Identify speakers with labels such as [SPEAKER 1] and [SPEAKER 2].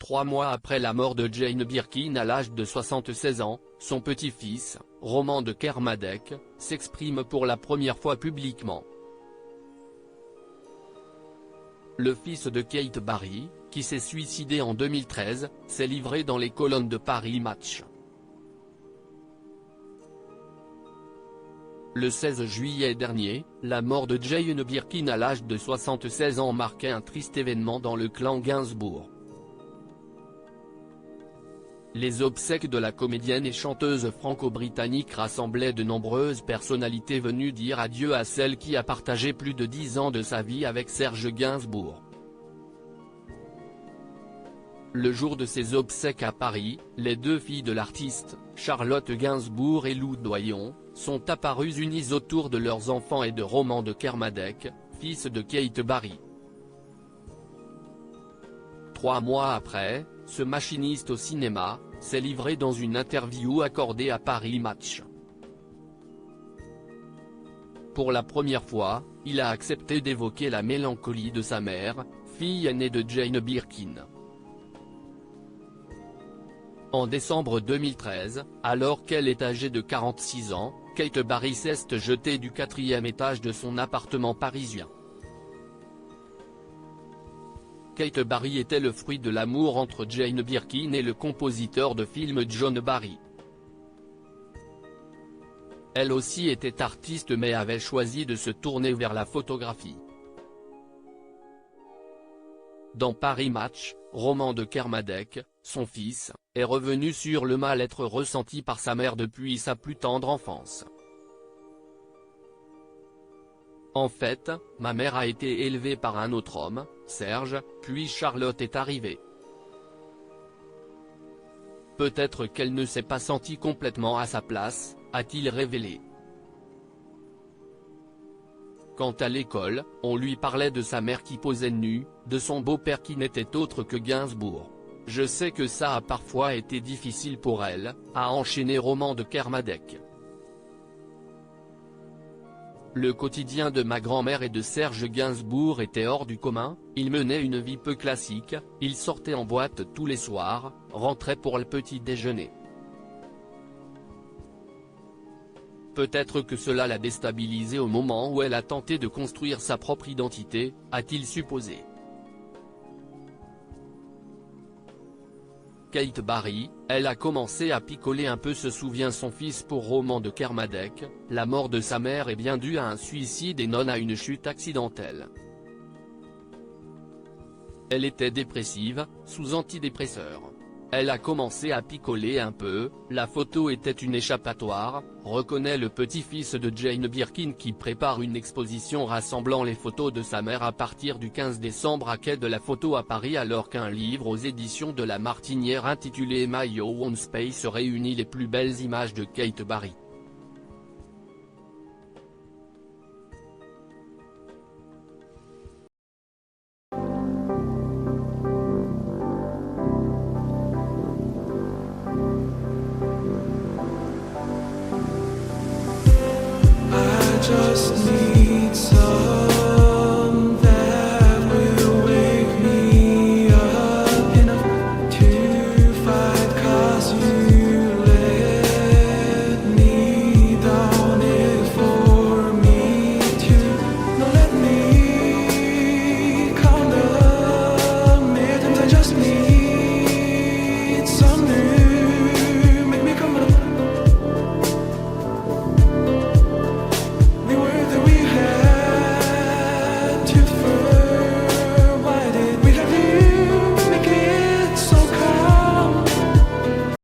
[SPEAKER 1] 3 mois après la mort de Jane Birkin à l'âge de 76 ans, son petit-fils, Roman de Kermadec, s'exprime pour la première fois publiquement. Le fils de Kate Barry, qui s'est suicidé en 2013, s'est livré dans les colonnes de Paris Match. Le 16 juillet dernier, la mort de Jane Birkin à l'âge de 76 ans marquait un triste événement dans le clan Gainsbourg. Les obsèques de la comédienne et chanteuse franco-britannique rassemblaient de nombreuses personnalités venues dire adieu à celle qui a partagé plus de 10 ans de sa vie avec Serge Gainsbourg. Le jour de ses obsèques à Paris, les deux filles de l'artiste, Charlotte Gainsbourg et Lou Doyon, sont apparues unies autour de leurs enfants et de Roman de Kermadec, fils de Kate Barry. 3 mois après, ce machiniste au cinéma, s'est livré dans une interview accordée à Paris Match. Pour la première fois, il a accepté d'évoquer la mélancolie de sa mère, fille aînée de Jane Birkin. En décembre 2013, alors qu'elle est âgée de 46 ans, Kate Barry s'est jetée du 4e étage de son appartement parisien. Kate Barry était le fruit de l'amour entre Jane Birkin et le compositeur de films John Barry. Elle aussi était artiste mais avait choisi de se tourner vers la photographie. Dans Paris Match, Roman de Kermadec, son fils, est revenu sur le mal-être ressenti par sa mère depuis sa plus tendre enfance. En fait, ma mère a été élevée par un autre homme, Serge, puis Charlotte est arrivée. Peut-être qu'elle ne s'est pas sentie complètement à sa place, a-t-il révélé. Quant à l'école, on lui parlait de sa mère qui posait nue, de son beau-père qui n'était autre que Gainsbourg. Je sais que ça a parfois été difficile pour elle, a enchaîné Roman de Kermadec. Le quotidien de ma grand-mère et de Serge Gainsbourg était hors du commun, il menait une vie peu classique, il sortait en boîte tous les soirs, rentrait pour le petit déjeuner. Peut-être que cela l'a déstabilisée au moment où elle a tenté de construire sa propre identité, a-t-il supposé. Kate Barry, elle a commencé à picoler un peu se souvient son fils pour Roman de Kermadec, la mort de sa mère est bien due à un suicide et non à une chute accidentelle. Elle était dépressive, sous antidépresseurs. Elle a commencé à picoler un peu, la photo était une échappatoire, reconnaît le petit-fils de Jane Birkin qui prépare une exposition rassemblant les photos de sa mère à partir du 15 décembre à Quai de la Photo à Paris alors qu'un livre aux éditions de La Martinière intitulé My Own Space réunit les plus belles images de Kate Barry.
[SPEAKER 2] Just need